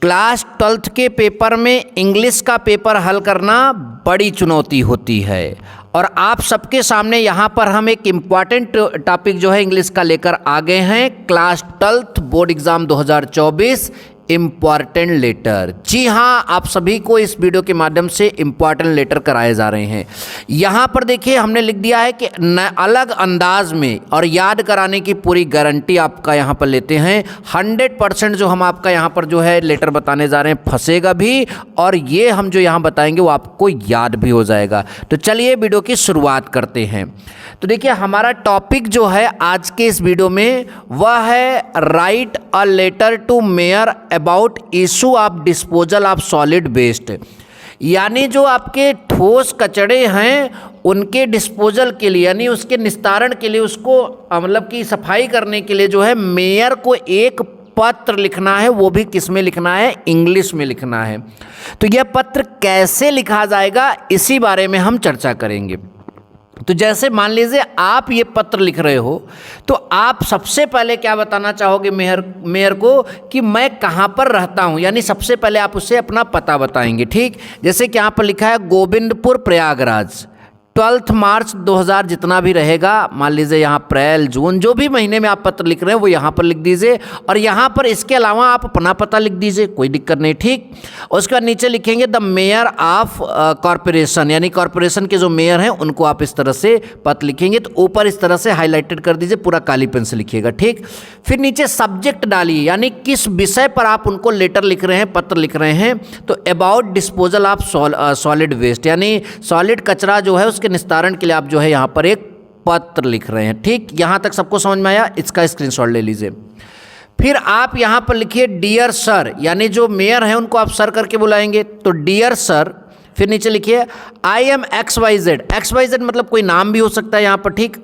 Class 12th के paper में English का पेपर हल करना बड़ी चुनौती होती है और आप सबके सामने यहाँ पर हम एक इम्पॉर्टेंट टॉपिक जो है इंग्लिश का लेकर आ गए हैं। Class 12th board exam 2024 important letter. जी हाँ, आप सभी को इस वीडियो के माध्यम से इम्पॉर्टेंट लेटर कराए जा रहे हैं। यहाँ पर देखिए हमने लिख दिया है कि अलग अंदाज में और याद कराने की पूरी गारंटी आपका यहाँ पर लेते हैं। 100% जो हम आपका यहाँ पर जो है लेटर बताने जा रहे हैं फंसेगा भी और ये हम जो यहाँ बताएंगे वो आपको याद भी हो जाएगा। तो चलिए वीडियो की शुरुआत करते हैं। तो देखिए हमारा टॉपिक जो है आज के इस वीडियो में वह है write a letter to mayor about issue of disposal of solid waste. यानी जो आपके ठोस कचड़े हैं उनके डिस्पोजल के लिए यानी उसके निस्तारण के लिए उसको मतलब कि सफाई करने के लिए जो है मेयर को एक पत्र लिखना है। वो भी किस में लिखना है? इंग्लिश में लिखना है। तो यह पत्र कैसे लिखा जाएगा इसी बारे में हम चर्चा करेंगे। तो जैसे मान लीजिए आप ये पत्र लिख रहे हो तो आप सबसे पहले क्या बताना चाहोगे मेयर को कि मैं कहाँ पर रहता हूँ, यानी सबसे पहले आप उससे अपना पता बताएंगे। ठीक, जैसे कि यहाँ पर लिखा है गोविंदपुर प्रयागराज 12 मार्च 2000 जितना भी रहेगा, मान लीजिए यहाँ अप्रैल जून जो भी महीने में आप पत्र लिख रहे हैं वो यहाँ पर लिख दीजिए और यहाँ पर इसके अलावा आप अपना पता लिख दीजिए, कोई दिक्कत नहीं। ठीक, उसके बाद नीचे लिखेंगे द मेयर ऑफ कॉरपोरेशन, यानी कॉरपोरेशन के जो मेयर हैं उनको आप इस तरह से पत्र लिखेंगे। तो ऊपर इस तरह से हाईलाइटेड कर दीजिए, पूरा काली पेन से लिखिएगा। ठीक, फिर नीचे सब्जेक्ट डालिए, यानी किस विषय पर आप उनको लेटर लिख रहे हैं, पत्र लिख रहे हैं। तो about disposal of solid waste, यानी सॉलिड कचरा जो है के निस्तारण के लिए आप जो है यहाँ पर एक पत्र लिख रहे हैं। ठीक, यहाँ तक सबको समझ में आया? इसका स्क्रीनशॉट ले लीजिए। फिर आप यहाँ पर लिखिए डियर सर, यानी जो मेयर हैं उनको आप सर करके बुलाएंगे। तो डियर सर, फिर नीचे लिखिए आई एम XYZ। XYZ मतलब कोई नाम भी हो सकता है यहाँ पर। ठीक,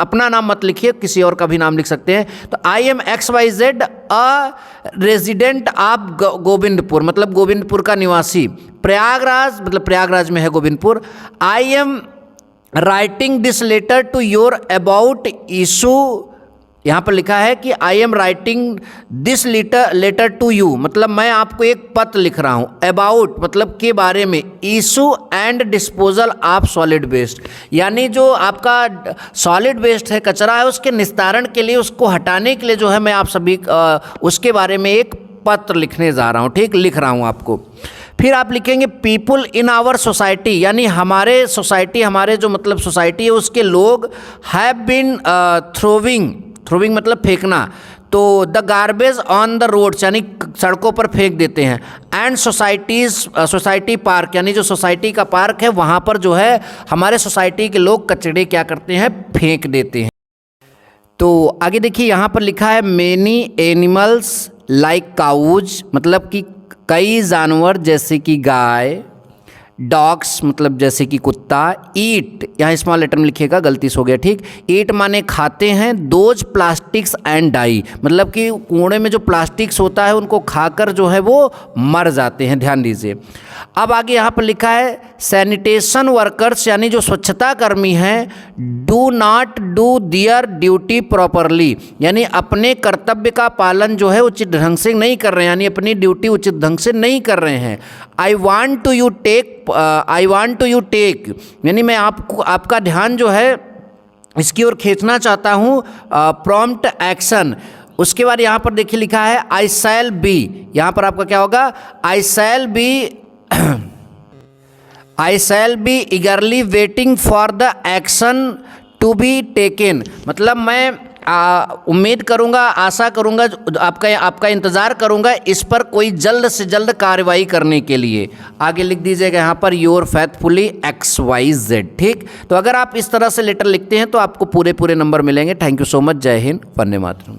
अपना नाम मत लिखिए, किसी और का भी नाम लिख सकते हैं। तो I am XYZ a resident of Govindpur, मतलब गोविंदपुर का निवासी। प्रयागराज मतलब प्रयागराज में है Govindpur. I am writing this letter to your about issue, यहाँ पर लिखा है कि I am writing this letter to you, मतलब मैं आपको एक पत्र लिख रहा हूँ। अबाउट मतलब के बारे में, issue and disposal of solid waste, यानी जो आपका सॉलिड वेस्ट है, कचरा है, उसके निस्तारण के लिए, उसको हटाने के लिए जो है मैं आप सभी उसके बारे में एक पत्र लिखने जा रहा हूँ। ठीक, लिख रहा हूँ आपको। फिर आप लिखेंगे पीपुल इन आवर सोसाइटी, यानी हमारे सोसाइटी, हमारे जो मतलब सोसाइटी है उसके लोग हैव बीन थ्रोविंग मतलब फेंकना, तो the garbage on the roads, यानी सड़कों पर फेंक देते हैं। एंड सोसाइटी पार्क, यानी जो सोसाइटी का पार्क है वहाँ पर जो है हमारे सोसाइटी के लोग कचड़े क्या करते हैं? फेंक देते हैं। तो आगे देखिए यहाँ पर लिखा है मेनी एनिमल्स लाइक काउज, मतलब कि कई जानवर जैसे कि गाय, डॉग्स मतलब जैसे कि कुत्ता, ईट यहाँ स्मॉल लेटर में लिखिएगा, गलती से हो गया। ठीक, ईट माने खाते हैं, दोज प्लास्टिक्स एंड डाई, मतलब कि कूड़े में जो प्लास्टिक्स होता है उनको खाकर जो है वो मर जाते हैं, ध्यान दीजिए। अब आगे यहाँ पर लिखा है सैनिटेशन वर्कर्स, यानी जो स्वच्छता कर्मी हैं, do not do their duty properly, यानी अपने कर्तव्य का पालन जो है उचित ढंग से नहीं कर रहे हैं, यानी अपनी ड्यूटी उचित ढंग से नहीं कर रहे हैं। I want to you take, यानी मैं आपका ध्यान जो है इसकी ओर खींचना चाहता हूँ, प्रॉम्प्ट एक्शन। उसके बाद यहाँ पर देखिए लिखा है आई शैल बी, यहाँ पर आपका क्या होगा? I shall be eagerly waiting for the action to be taken, मतलब मैं उम्मीद करूंगा, आशा करूंगा, आपका इंतज़ार करूंगा इस पर कोई जल्द से जल्द कार्रवाई करने के लिए। आगे लिख दीजिएगा यहाँ पर योर फैथफुली XYZ। ठीक, तो अगर आप इस तरह से लेटर लिखते हैं तो आपको पूरे नंबर मिलेंगे। Thank you so much. जय हिंद, वंदे मातरम।